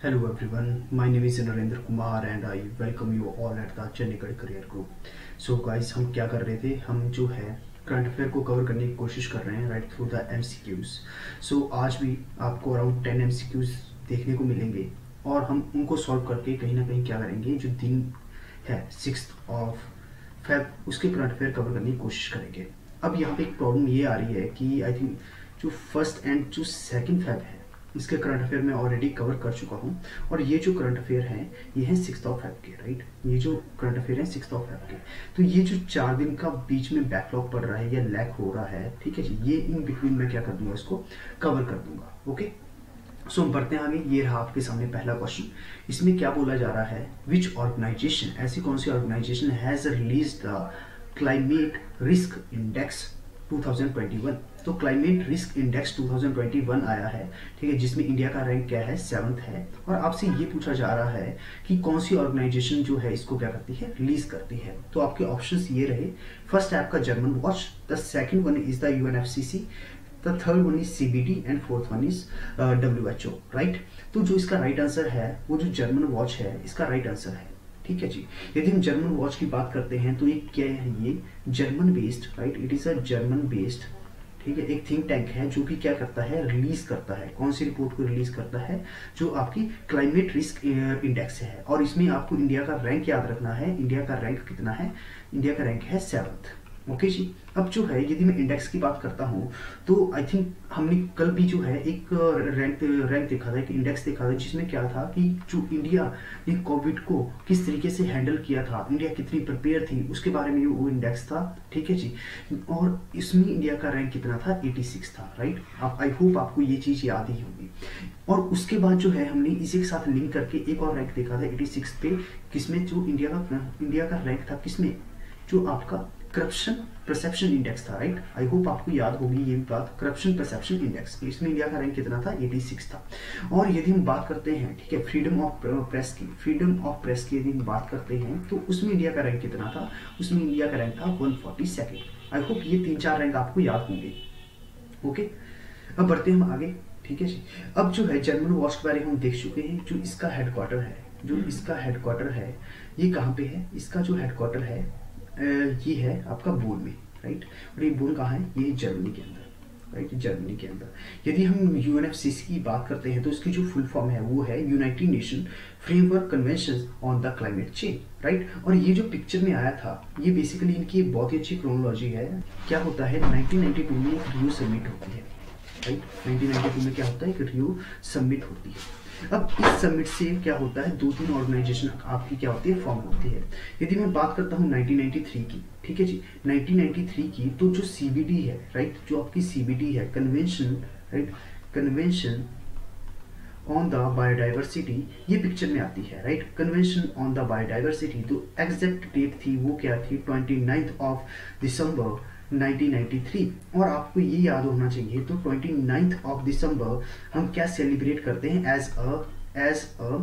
Hello everyone, my name is Narendra Kumar and I welcome you all at the Chandigarh career group. So guys, हम क्या कर रहे थे, हम जो है करंट अफेयर को कवर करने की कोशिश कर रहे हैं राइट थ्रू द MCQs। सो आज भी आपको अराउंड 10 MCQs देखने को मिलेंगे और हम उनको सॉल्व करके कहीं ना कहीं क्या करेंगे, जो दिन है 6 ऑफ फेब उसके करंट अफेयर कवर करने की कोशिश करेंगे। अब यहाँ पे एक प्रॉब्लम ये आ रही है कि आई थिंक जो फर्स्ट एंड जो सेकेंड फेब है इसके करंट अफेयर मैं ऑलरेडी कवर कर चुका हूँ और ये जो करंट अफेयर हैं ये हैं 6 ऑफ फेब के राइट। ये जो करंट अफेयर हैं 6 ऑफ फेब के, तो ये जो 4 दिन का बीच में बैकलॉग पड़ रहा है या लैग हो रहा है, ठीक है जी, ये इन बिटवीन मैं क्या कर दूंगा, इसको कवर कर दूंगा। ओके, सो हम बढ़ते हैं आगे। ये रहा आपके सामने पहला क्वेश्चन। इसमें क्या बोला जा रहा है, विच ऑर्गेनाइजेशन, ऐसी कौन सी organization has release the climate risk index 2021। तो क्लाइमेट रिस्क इंडेक्स 2021 आया है, ठीक है, जिसमें इंडिया का रैंक क्या है, 7th है। और आपसे ये पूछा जा रहा है कि कौन सी ऑर्गेनाइजेशन जो है इसको क्या करती है, रिलीज करती है। तो आपके ऑप्शंस ये रहे, फर्स्ट है आपका German watch, the second one is the UNFCCC, the third one is CBD and fourth one is WHO right. तो जो इसका राइट आंसर है वो जो जर्मन वॉच है इसका राइट आंसर है, ठीक है जी। यदि हम जर्मन वॉच की बात करते हैं तो ये क्या है, ये German based right, it is a German based, ठीक है, एक थिंक टैंक है जो कि क्या करता है, रिलीज करता है। कौन सी रिपोर्ट को रिलीज करता है, जो आपकी क्लाइमेट रिस्क इंडेक्स है। और इसमें आपको इंडिया का रैंक याद रखना है, इंडिया का रैंक कितना है, इंडिया का रैंक है 7th। ओके जी। अब जो है यदि मैं इंडेक्स की बात करता हूँ तो आई थिंक हमने कल भी जो है एक रैंक देखा था, एक इंडेक्स देखा था, जिसमें क्या था कि जो इंडिया ने कोविड को किस तरीके से हैंडल किया था, इंडिया कितनी प्रिपेयर थी, उसके बारे में वो इंडेक्स था, ठीक है जी। और इसमें इंडिया का रैंक कितना था, 86 था राइट। आप आई होप आपको ये चीज़ याद ही होगी। और उसके बाद जो है हमने इसी के साथ लिंक करके एक और रैंक देखा था 86 पे, किसमें, जो इंडिया का रैंक था किसमें, जो आपका करप्शन परसेप्शन इंडेक्स था राइट। आई होप आपको याद होगी ये बात, करप्शन परसेप्शन इंडेक्स, इसमें इंडिया का रैंक कितना था, 86 था। और यदि हम बात करते हैं, ठीक है, फ्रीडम ऑफ प्रेस की यदि हम बात करते हैं तो उसमें इंडिया का रैंक कितना था, उसमें इंडिया का रैंक था 142। आई होप ये 3-4 रैंक आपको याद होंगे। ओके, अब बढ़ते हैं हम आगे, ठीक है जी। अब जो है जर्मन वॉच के बारे में हम देख चुके हैं। जो इसका हेडक्वार्टर है, ये कहाँ पे है, इसका जो हेडक्वार्टर है ये है आपका बोन में राइट। और ये बोन कहाँ है, ये जर्मनी के अंदर राइट, जर्मनी के अंदर। यदि हम UNFCCC की बात करते हैं तो इसकी जो फुल फॉर्म है वो है United nation framework convention on the climate change right. और ये जो पिक्चर में आया था ये बेसिकली इनकी बहुत ही अच्छी क्रोनोलॉजी है। क्या होता है, 1992 में एक रियो समिट होती है राइट, 1992 में क्या होता है, एक रियो समिट होती है। अब इस समिट से क्या होता है, 2-3 ऑर्गेनाइजेशन आपकी क्या होती है, फॉर्म होती है। यदि मैं बात करता हूँ 1993 की, ठीक है जी, 1993 की, तो जो CBD है राइट, जो आपकी CBD है, convention right, convention on the biodiversity, ये पिक्चर में आती है right, convention on the biodiversity. तो एग्जैक्ट डेट थी वो क्या थी, 29 ऑफ दिसंबर 1993। और आपको ये याद होना चाहिए, तो 29 ऑफ दिसंबर हम क्या सेलिब्रेट करते हैं, एज अ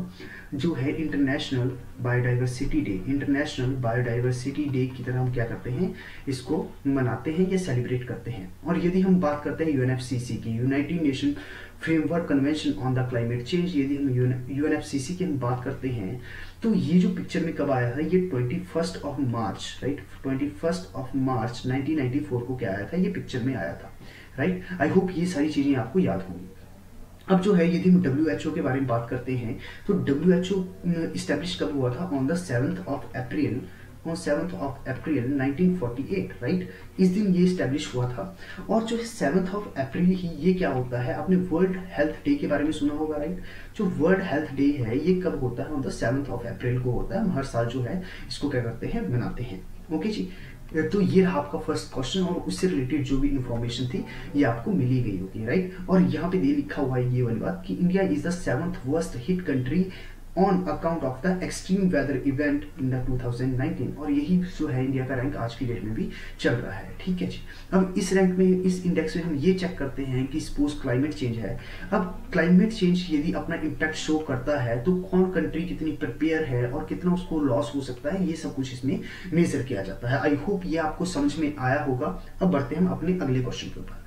जो है international biodiversity day, international biodiversity day की तरह हम क्या करते हैं, इसको मनाते हैं या सेलिब्रेट करते हैं। और यदि हम बात करते हैं UNFCCC की, United nation framework convention on the climate change, यदि हम UNFCCC की हम बात करते हैं तो ये जो पिक्चर में कब आया है, ये 21 of March right, 21 of March 1994 को क्या आया था, ये पिक्चर में आया था राइट। आई होप ये सारी चीजें आपको याद होंगी। अब जो है यदि हम WHO के बारे में बात करते हैं तो WHO इस्टेब्लिश कब हुआ था, on the 7th of April 1948 right, इस दिन ये इस्टेब्लिश हुआ था। और जो 7th ऑफ अप्रैल ही ये क्या होता है, आपने वर्ल्ड हेल्थ डे के बारे में सुना होगा राइट। जो वर्ल्ड हेल्थ डे है ये कब होता है, on the 7th of April को होता है। हम हर साल जो है इसको क्या करते हैं, मनाते हैं। ओके जी, तो ये रहा आपका फर्स्ट क्वेश्चन और उससे रिलेटेड जो भी इंफॉर्मेशन थी ये आपको मिली गई होगी राइट। और यहाँ पे ये लिखा हुआ है ये वाली बात कि India is the 7th worst hit country on account of the extreme weather event in the 2019। और यही जो है इंडिया का रैंक आज की डेट में भी चल रहा है, ठीक है जी। अब इस रैंक में, इस इंडेक्स में हम ये चेक करते हैं कि सपोज क्लाइमेट चेंज है। अब क्लाइमेट चेंज यदि अपना इम्पैक्ट शो करता है तो कौन कंट्री कितनी प्रिपेयर है और कितना उसको लॉस हो सकता है, ये सब कुछ इसमें मेजर किया जाता है। आई होप ये आपको समझ में आया होगा। अब बढ़ते हैं हम अपने अगले क्वेश्चन के ऊपर।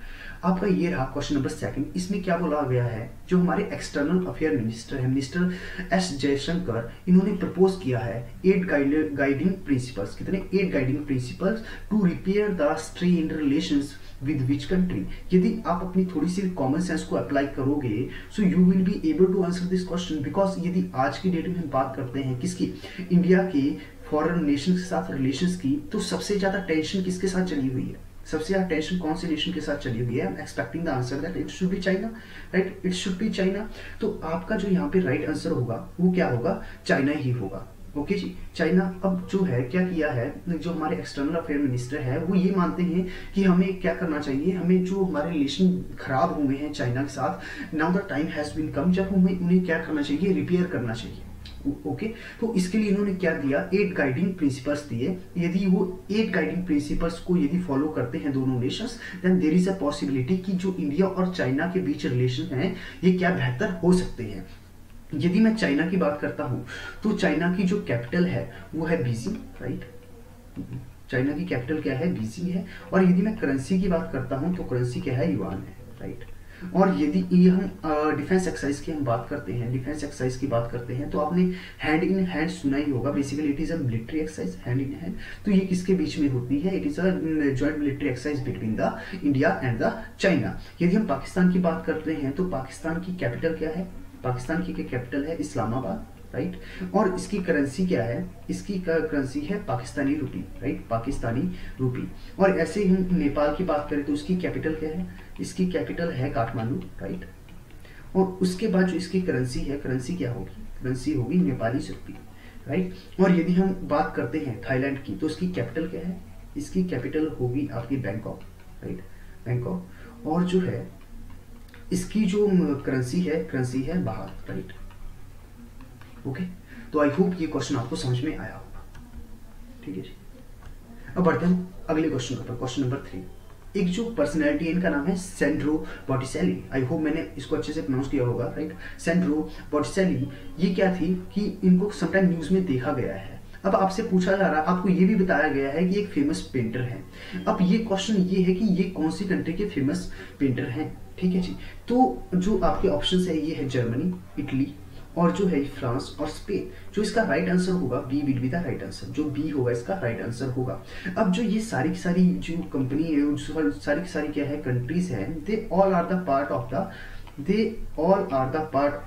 आपका ये रहा क्वेश्चन नंबर सेकंड। इसमें क्या बोला गया है, जो हमारे एक्सटर्नल अफेयर मिनिस्टर है, मिनिस्टर एस जयशंकर, इन्होंने प्रपोज किया है 8 गाइडिंग प्रिंसिपल्स। कितने? 8 guiding principles to repair the strained relations with which country. यदि आप अपनी थोड़ी सी कॉमन सेंस को अप्लाई करोगे so you will be able to answer this question. Because यदि आज की डेट में हम बात करते हैं किसकी, इंडिया के फॉरेन नेशन के साथ रिलेशंस की, तो सबसे ज्यादा टेंशन किसके साथ चली हुई है? सबसे ज्यादा टेंशन कौन से नेशन के साथ चली हुई है? I am expecting the answer that it should be China, right? It should be China. तो आपका जो यहाँ पे राइट आंसर होगा वो क्या होगा? चाइना ही होगा। ओके जी, चाइना। अब जो है क्या किया है, जो हमारे एक्सटर्नल अफेयर मिनिस्टर है वो ये मानते हैं कि हमें क्या करना चाहिए, हमें जो हमारे रिलेशन खराब हुए हैं चाइना के साथ, now the time has been come, जब हमें उन्हें क्या करना चाहिए, रिपेयर करना चाहिए। ओके तो इसके लिए इन्होंने क्या दिया, 8 गाइडिंग प्रिंसिपल्स दिए। यदि वो 8 गाइडिंग प्रिंसिपल्स को यदि फॉलो करते हैं दोनों nations, then there is a possibility कि जो इंडिया और चाइना के बीच रिलेशन है ये क्या बेहतर हो सकते हैं। यदि मैं चाइना की बात करता हूं तो चाइना की जो कैपिटल है वो है बीजिंग, राइट? चाइना की कैपिटल क्या है? बीजिंग है। और यदि मैं करेंसी की बात करता हूं तो करेंसी क्या है? युआन है, राइट? और यदि ये हम डिफेंस एक्सरसाइज की हम बात करते हैं, डिफेंस एक्सरसाइज की बात करते हैं तो आपने हैंड इन हैंड सुना ही होगा। Basically it is a military exercise, hand in hand. तो ये किसके बीच में होती है? It is a joint military exercise between the India and the China. यदि हम पाकिस्तान की बात करते हैं तो पाकिस्तान की कैपिटल क्या है? पाकिस्तान की कैपिटल है इस्लामाबाद, राइट? और इसकी करेंसी क्या है? इसकी करेंसी है पाकिस्तानी रुपी, राइट? पाकिस्तानी रुपी। और ऐसे ही हम नेपाल की बात करें तो उसकी कैपिटल क्या है? इसकी कैपिटल है काठमांडू, राइट? और उसके बाद जो इसकी करेंसी है, करेंसी क्या होगी? करेंसी होगी नेपाली रुपी, राइट? और यदि हम बात करते हैं थाईलैंड की तो उसकी कैपिटल क्या है? इसकी कैपिटल होगी आपकी बैंकॉक, राइट? बैंकॉक। और जो है इसकी जो करेंसी है बाहर, राइट? ओके तो आई होप ये क्वेश्चन आपको समझ में आया होगा। ठीक है जी, अब बढ़ते हैं अगले क्वेश्चन पर, क्वेश्चन नंबर 3। एक जो पर्सनैलिटी है इनका नाम है सैंड्रो बॉटिसेली। आई होप मैंने इसको अच्छे से प्रोनाउंस किया होगा, राइट? सैंड्रो बॉटिसेली। ये क्या थी कि इनको समटाइम न्यूज में देखा गया है। अब आपसे पूछा जा रहा है, आपको ये भी बताया गया है कि एक फेमस पेंटर है। अब ये क्वेश्चन ये है कि ये कौन सी कंट्री के फेमस पेंटर हैं। ठीक है जी, तो जो आपके ऑप्शन है ये है जर्मनी, इटली और जो है फ्रांस और स्पेन। जो इसका राइट आंसर होगा B will be the right answer, जो बी होगा इसका राइट आंसर होगा। अब जो ये सारी की सारी जो कंपनी है, सारी की सारी क्या है, कंट्रीज है, they all are the part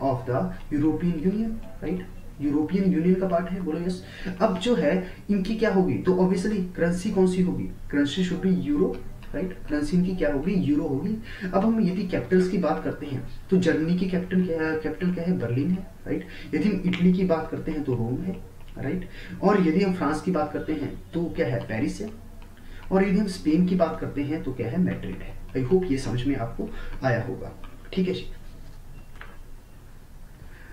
of the European Union, right? European Union का पार्ट है, बोलो यस। अब जो है इनकी क्या होगी, तो ऑब्वियसली करेंसी कौन सी होगी? Currency should be euro, right? Currency इनकी क्या होगी? यूरो होगी। अब हम यदि कैपिटल्स की बात करते हैं तो जर्मनी की कैपिटल क्या है? बर्लिन है, राइट? यदि हम इटली की बात करते हैं तो रोम है, राइट? और यदि हम फ्रांस की बात करते हैं तो क्या है? पेरिस है। और यदि हम स्पेन की बात करते हैं तो क्या है? मैड्रिड है। आई होप ये समझ में आपको आया होगा। ठीक है जी,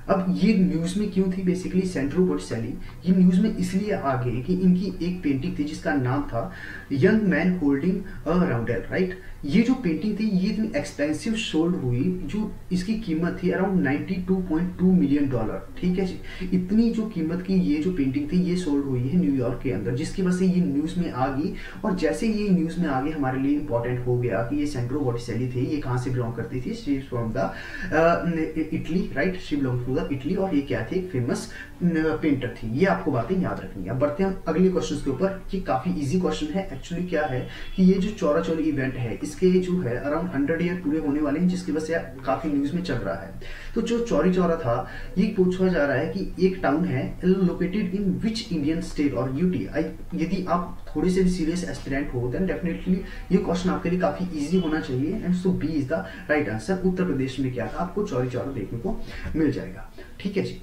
अब ये न्यूज में क्यों थी? बेसिकली सैंड्रो बॉटिसेली ये न्यूज में इसलिए आ गई कि इनकी एक पेंटिंग थी जिसका नाम था young man holding a roundel, right? ये जो पेंटिंग थी ये इतनी एक्सपेंसिव सोल्ड हुई, जो इसकी कीमत थी अराउंड 92.2 मिलियन डॉलर। ठीक है जी, इतनी जो कीमत की ये जो पेंटिंग थी ये सोल्ड हुई है न्यूयॉर्क के अंदर, जिसकी वजह से ये न्यूज में आ गई। और जैसे ये न्यूज में आ गई हमारे लिए इंपॉर्टेंट हो गया कि ये सैंड्रो बॉटिसेली थे, ये कहाँ से बिलोंग करती थी? She is from the Italy, right? She belong to the Italy. और ये क्या थी? एक फेमस पेंटर थी। ये आपको बातें याद रखनी है। अब बढ़ते हैं हम अगले क्वेश्चन के ऊपर। ये काफी इजी क्वेश्चन है। एक्चुअली क्या है कि ये जो चौरा चौरी इवेंट है इसके जो है अराउंड 100 ईयर पूरे होने वाले हैं, जिसकी वजह से काफी न्यूज में चल रहा है। तो जो चौरी चौरा था ये पूछा जा रहा है कि एक टाउन है located in which Indian state और यूटी। यदि आप थोड़े से भी सीरियस एस्पिरेंट हो देन डेफिनेटली ये क्वेश्चन आपके लिए काफी इजी होना चाहिए। And so B is the right answer. Uttar Pradesh में क्या था? आपको चौरी चौरा देखने को मिल जाएगा। ठीक है जी,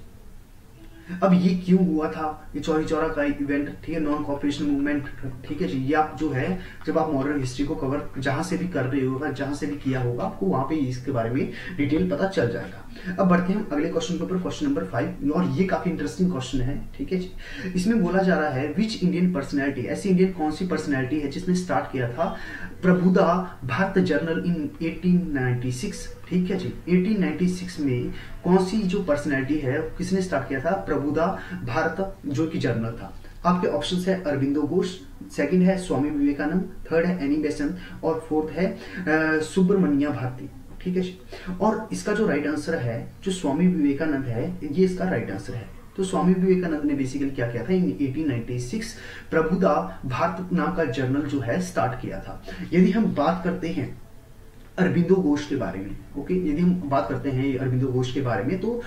अब ये क्यों हुआ था? ये चौरी चौरा का इवेंट, ठीक है, नॉन कॉपरेशन मूवमेंट। ठीक है जी, ये आप जो है जब आप मॉडर्न हिस्ट्री को कवर जहां से भी कर रहे हो, जहां से भी किया होगा, आपको वहां पे इसके बारे में डिटेल पता चल जाएगा। अब बढ़ते हैं हम अगले क्वेश्चन के ऊपर, क्वेश्चन नंबर 5। और ये काफी इंटरेस्टिंग क्वेश्चन है। ठीक है जी, इसमें बोला जा रहा है विच इंडियन पर्सनैलिटी, ऐसी इंडियन कौन सी पर्सनैलिटी है जिसने स्टार्ट किया था प्रबुदा भारत जर्नल इन 1896। ठीक है जी, 1896 में कौन सी जो पर्सनैलिटी है किसने स्टार्ट किया था? प्रबुदा भारत जो कि जर्नल था। आपके ऑप्शन है अरबिंदो घोष, सेकंड है स्वामी विवेकानंद, थर्ड है एनी बेसेंट और फोर्थ है सुब्रमण्या भारती। ठीक है जी। और इसका जो राइट आंसर है जो स्वामी विवेकानंद है, ये इसका राइट आंसर है। तो स्वामी विवेकानंद ने बेसिकली क्या किया था, इन 1896 प्रबुद्धा भारत नाम का जर्नल जो है स्टार्ट किया था। यदि हम बात करते हैं अरबिंदो घोष के बारे में, ओके, यदि हम बात करते हैं अरबिंदो घोष के बारे में, तो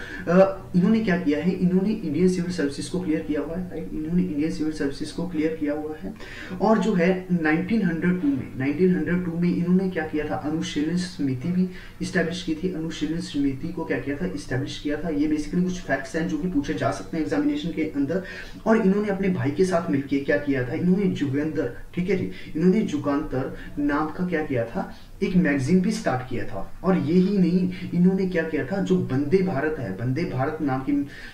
इन्होंने क्या किया है, इन्होंने इंडियन सिविल सर्विसेज को क्लियर किया हुआ है, राइट, इन्होंने इंडियन सिविल सर्विसेज को क्लियर किया हुआ है। और जो है 1902 में इन्होंने क्या किया था, अनुशीलन समिति भी इस्टेब्लिश की थी। अनुशीलन समिति को क्या किया था, इस्टेब्लिश किया था। ये बेसिकली कुछ फैक्ट्स हैं जो कि पूछे जा सकते हैं एग्जामिनेशन के अंदर। और इन्होंने अपने भाई के साथ मिलकर क्या किया था, इन्होंने जुगंतर, ठीक है जी, इन्होंने जुगांतर नाम का क्या किया था, एक मैगजीन भी स्टार्ट किया था। और ये ही नहीं, इन्होंने क्या किया था, जो वंदे भारत है, वंदे भारत नाम की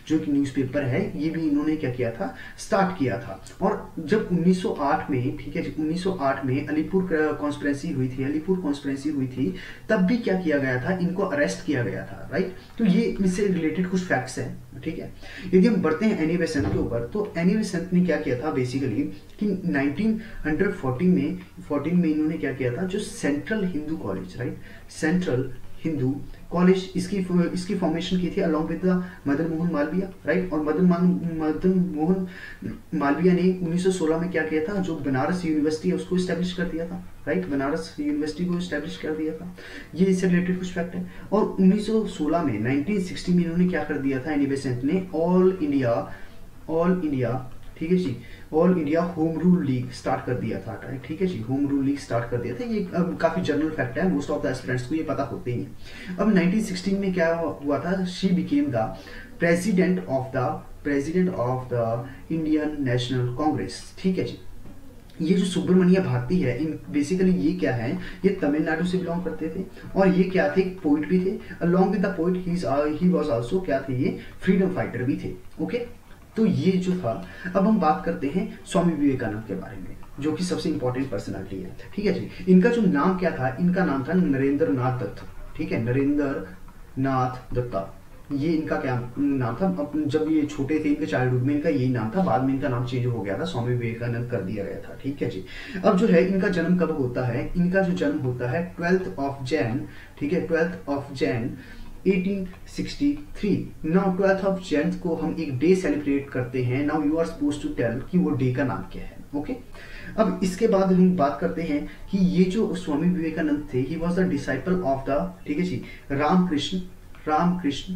जो एक न्यूज़पेपर है, ये भी इन्होंने क्या किया था, स्टार्ट किया था। और जब 1908 में, ठीक है, 1908 में अलीपुर कॉन्स्पिरेसी हुई थी, अलीपुर कॉन्स्पिरेसी हुई थी, तब भी क्या किया गया था, इनको अरेस्ट किया गया था, राइट। तो ये इससे रिलेटेड कुछ फैक्ट्स हैं, ठीक है। यदि हम बढ़ते हैं एनी बेसेंट के ऊपर, तो एनी बेसेंट ने क्या किया था बेसिकली कि 1914 में इन्होंने क्या किया था, जो central Hindu college, right, central Hindu college, इसकी फॉर्मेशन की थी along with Madan Mohan Malviya, right. और मदन मोहन मालवीय ने 1916 में क्या किया था, जो बनारस यूनिवर्सिटी है उसको स्टैब्लिश कर दिया था, राइट, बनारस यूनिवर्सिटी को स्टैब्लिश कर दिया था। ये इससे रिलेटेड कुछ फैक्ट है। और 1916 में 1960 में इन्होंने क्या कर दिया था, एनी बेसेंट ने ऑल इंडिया, ठीक है जी, all India home rule league start कर दिया था, ठीक है जी, होम रूल लीग स्टार्ट कर दिया था। ये काफी जनरल फैक्ट है, मोस्ट ऑफ द एस्पिरेंट्स को ये पता होते ही है। अब 1916 में क्या हुआ था, she became the president of the Indian national Congress, ठीक है जी। ये जो सुब्रमण्य भारती है, इन बेसिकली ये क्या है, ये तमिलनाडु से बिलोंग करते थे। और ये क्या थे, पोइट भी थे। Along with the poet he was also क्या थे, ये फ्रीडम फाइटर भी थे, ओके। तो ये जो था, अब हम बात करते हैं स्वामी विवेकानंद के बारे में, जो कि सबसे इंपॉर्टेंट पर्सनालिटी है, ठीक है जी। इनका जो नाम क्या था, इनका नाम था नरेंद्र नाथ दत्त, ठीक है, नरेंद्र नाथ दत्ता, ये इनका क्या नाम था। जब ये छोटे थे, इनके चाइल्डहुड में इनका यही नाम था, बाद में इनका नाम चेंज हो गया था, स्वामी विवेकानंद कर दिया गया था, ठीक है जी। अब जो है इनका जन्म कब होता है, इनका जो जन्म होता है 12th of Jan, ठीक है, 12th of Jan 1863। Now 12th of Jan को हम एक डे सेलिब्रेट करते हैं। Now you are suppose to tell कि वो डे का नाम क्या है, ओके। अब इसके बाद हम बात करते हैं कि ये जो स्वामी विवेकानंद थे, he was the disciple of the, ठीक है जी, रामकृष्ण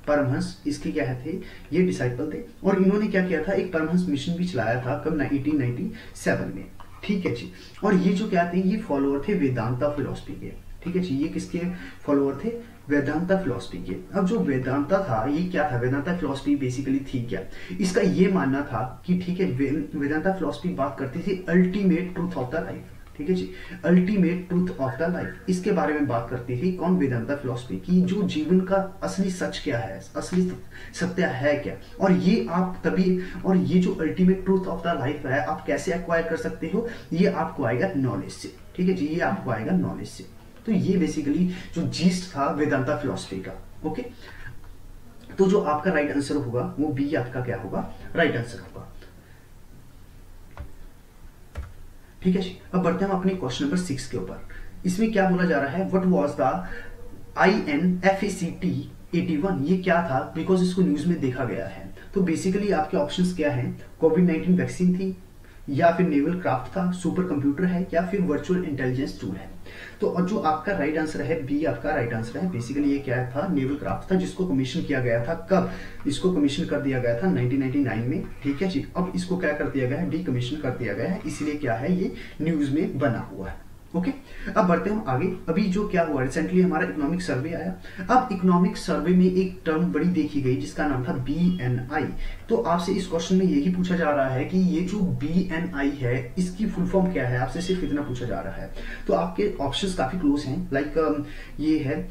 परमहंस, इसके क्या थे, ये डिसाइपल थे। और इन्होंने क्या किया था, एक परमहंस मिशन भी चलाया था, कब, 1897 में, ठीक है जी। और ये जो क्या थे, ये फॉलोअर थे वेदांता फिलोसफी के, ठीक है जी। ये किसके फॉलोअर थे, वेदांता फिलोसफी के। अब जो वेदांता था, ये क्या था, वेदांता फिलोसफी बेसिकली थी क्या, इसका ये मानना था कि ठीक है, वेदांता फिलोसफी बात करती थी ultimate truth of the life, ठीक है जी, ultimate truth of the life, इसके बारे में बात करती थी। कौन, वेदांता फिलोसफी की, जो जीवन का असली सच क्या है, असली सत्य है क्या, और ये आप तभी, और ये जो ultimate truth of the life है, आप कैसे एक्वायर कर सकते हो, ये आपको आएगा नॉलेज से, ठीक है जी, ये आपको आएगा नॉलेज से। तो ये बेसिकली जो जीस्ट था वेदांता फिलोसफी का, ओके। तो जो आपका राइट आंसर होगा वो बी आपका क्या होगा, राइट आंसर होगा, ठीक है जी। अब बढ़ते हैं हम अपने क्वेश्चन नंबर 6 के ऊपर। इसमें क्या बोला जा रहा है, व्हाट वाज द INFACT 81, ये क्या था, बिकॉज इसको न्यूज में देखा गया है। तो बेसिकली आपके ऑप्शंस क्या हैं, कोविड-19 वैक्सीन थी, या फिर नेवल क्राफ्ट था, सुपर कंप्यूटर है, या फिर वर्चुअल इंटेलिजेंस टूल है। तो और जो आपका राइट आंसर है, बी आपका राइट आंसर है। बेसिकली ये क्या था, नेवल क्राफ्ट था, जिसको कमीशन किया गया था, कब, इसको कमीशन कर दिया गया था 1999 में, ठीक है जी। अब इसको क्या कर दिया गया है, डी कमीशन कर दिया गया है, इसीलिए क्या है, ये न्यूज में बना हुआ है, ओके। अब बढ़ते हैं हम आगे। अभी जो क्या हुआ, रिसेंटली हमारा इकोनॉमिक सर्वे आया। अब इकोनॉमिक सर्वे में एक टर्म बड़ी देखी गई जिसका नाम था BNI। तो आपसे इस क्वेश्चन में यही पूछा जा रहा है कि ये जो BNI है, इसकी फुल फॉर्म क्या है, आपसे सिर्फ इतना पूछा जा रहा है। तो आपके ऑप्शंस काफी क्लोज हैं, लाइक ये है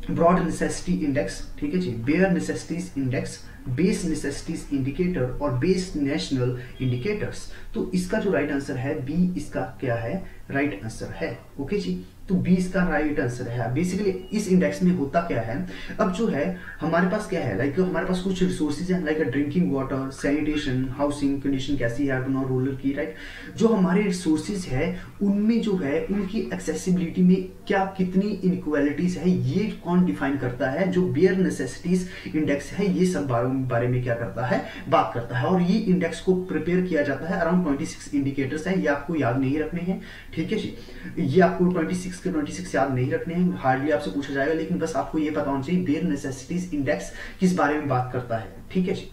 ब्रॉड नेसेसिटी इंडेक्स, ठीक ठीक है जी, bare necessities index, base necessities indicator और बेस नेशनल इंडिकेटर्स। तो इसका जो राइट आंसर है बी, इसका क्या है राइट आंसर है। ओके जी, तो 20 का राइट आंसर है। बेसिकली इस इंडेक्स में होता क्या है, अब जो है हमारे पास क्या है, लाइक हमारे पास कुछ रिसोर्सेज हैं, like drinking water, sanitation, housing condition कैसी है अर्बन और रूरल की, राइट। जो हमारे रिसोर्सेज है उनमें जो है उनकी एक्सेसिबिलिटी में क्या कितनी इनइक्वालिटीज है, ये कौन डिफाइन करता है, जो बेयर नेसेसिटीज इंडेक्स है ये सब बारे में क्या करता है, बात करता है। और ये इंडेक्स को प्रिपेयर किया जाता है, अराउंड 26 इंडिकेटर्स है, ये आपको याद नहीं रखने हैं, ठीक है जी। ये आपको 26 याद नहीं रखने हैं, हार्डली आपसे पूछा जाएगा, लेकिन बस आपको ये पता होना चाहिए बेयर नेसेसिटीज इंडेक्स किस बारे में बात करता है, ठीक है जी।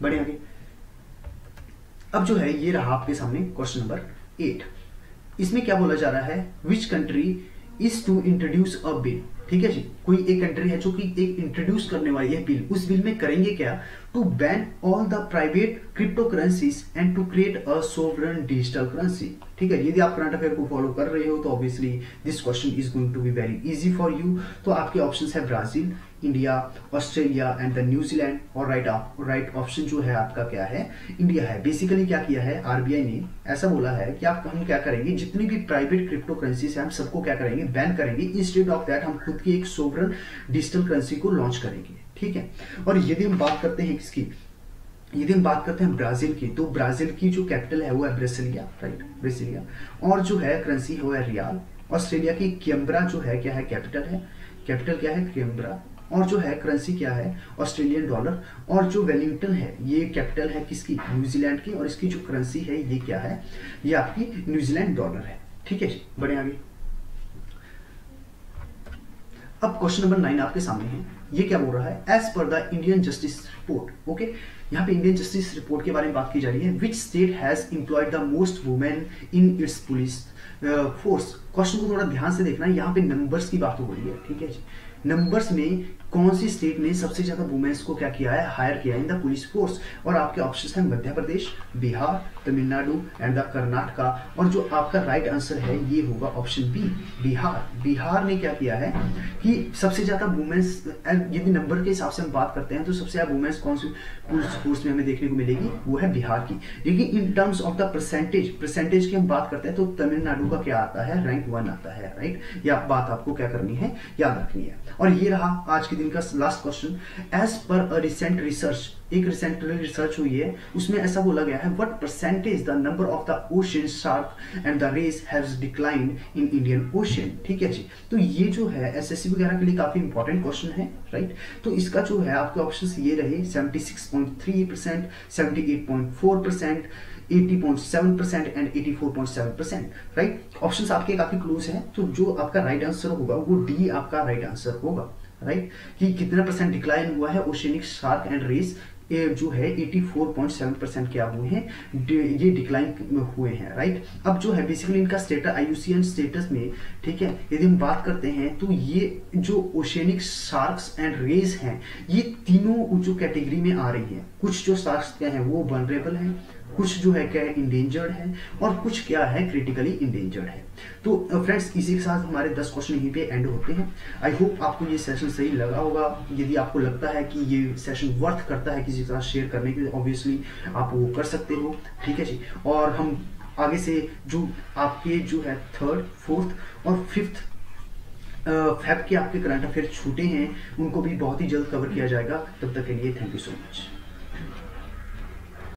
बढ़े आगे। अब जो है ये रहा आपके सामने क्वेश्चन नंबर 8। इसमें क्या बोला जा रहा है, which country is to introduce a bill, ठीक है जी। कोई एक कंट्री है जो कि एक इंट्रोड्यूस करने वाली है बिल, उस बिल में करेंगे क्या, to ban all the private cryptocurrencies and to create a sovereign digital currency, ठीक है। यदि आप करंट अफेयर को फॉलो कर रहे हो तो obviously this question is going to be very easy for you. तो आपके ऑप्शंस है Brazil, India, Australia and the New Zealand, और राइट ऑप्शन जो है आपका क्या है, इंडिया है। बेसिकली क्या किया है आरबीआई ने, ऐसा बोला है कि हम क्या करेंगे, जितनी भी प्राइवेट क्रिप्टो करेंसीज है हम सबको क्या करेंगे, बैन करेंगे। इंस्टेड ऑफ दैट हम खुद की एक सोवरेन डिजिटल करेंसी को लॉन्च करेंगे, ठीक है। और यदि हम बात करते हैं किसकी, यदि हम बात करते हैं ब्राजील की, तो ब्राजील की जो कैपिटल है वो है ब्रेसिलिया, राइट, ब्रेसिलिया। और जो है करेंसी वो है रियाल। ऑस्ट्रेलिया की कैम्बरा जो है क्या है, कैपिटल है, कैपिटल क्या है कैम्बरा। और जो है करेंसी क्या है, ऑस्ट्रेलियन डॉलर। और जो वेलिंगटन है ये कैपिटल है किसकी, न्यूजीलैंड की, और इसकी जो करेंसी है ये क्या है, ये आपकी न्यूजीलैंड डॉलर है, ठीक है जी। बढ़े आगे। अब क्वेश्चन नंबर 9 आपके सामने है, ये क्या बोल रहा है, as per the Indian justice report. Okay, यहाँ पे इंडियन जस्टिस रिपोर्ट के बारे में बात की जा रही है। Which state has employed the most women in its police force. Question को थोड़ा ध्यान से देखना, यहाँ पे नंबर्स की बात हो रही है, ठीक है जी। नंबर्स में कौन सी स्टेट ने सबसे ज्यादा वुमेन्स को क्या किया है, हायर किया है इन द पुलिस फोर्स। और आपके ऑप्शंस हैं मध्य प्रदेश, बिहार, तमिलनाडु एंड द कर्नाटका। और जो आपका राइट आंसर है ये होगा ऑप्शन बी, बिहार। बिहार ने क्या किया है कि सबसे ज्यादा वुमेन्स, यदि नंबर के हिसाब से हम बात करते हैं तो सबसे ज्यादा वुमेन्स कौन सी पुलिस फोर्स में हमें देखने को मिलेगी, वो है बिहार की। लेकिन in terms of the percentage की हम बात करते हैं तो तमिलनाडु का क्या आता है, रैंक 1 आता है, राइट। यह बात आपको क्या करनी है, याद रखनी है। और ये रहा आज के दिन का last question. As per a recent research, एक रिसेंट रिसर्च हुई है, उसमें ऐसा बोला गया है, what percentage the number of the ocean shark and the rays has declined in Indian ocean, ठीक है जी। तो ये जो है एसएससी वगैरह के लिए काफी इंपॉर्टेंट क्वेश्चन है, राइट। तो इसका जो है आपके ऑप्शंस ये रहे, 76.3%, 78.4%, 80.7% एंड 84.7%, राइट। ऑप्शंस आपके काफी क्लोज हैं, तो जो आपका राइट आंसर होगा वो डी आपका राइट आंसर होगा, राइट। कि कितना परसेंट डिक्लाइन हुआ है ओशियनिक शार्क एंड रेस, जो है 84.7% क्या हुए हैं, ये डिक्लाइन हुए हैं, राइट। अब जो है बेसिकली इनका स्टेटस IUCN स्टेटस में, ठीक है, यदि हम बात करते हैं तो ये जो ओशियनिक शार्क्स एंड रेस हैं ये तीनों जो कैटेगरी में आ रही है। कुछ जो शार्क्स क्या है वो वनरेबल है, कुछ जो है क्या है इंडेंजर्ड है, और कुछ क्या है क्रिटिकली इंडेंजर्ड है। तो फ्रेंड्स इसी के साथ हमारे 10 क्वेश्चन यहीं पे एंड होते हैं। आई होप आपको ये सेशन सही लगा होगा। यदि आपको लगता है कि ये सेशन वर्थ करता है किसी के साथ शेयर करने के लिए, ऑब्वियसली आप वो कर सकते हो, ठीक है जी। और हम आगे से जो आपके जो है 3rd, 4th और 5th फेब के आपके करंट अफेयर छूटे हैं उनको भी बहुत ही जल्द कवर किया जाएगा। तब तक के लिए थैंक यू सो मच।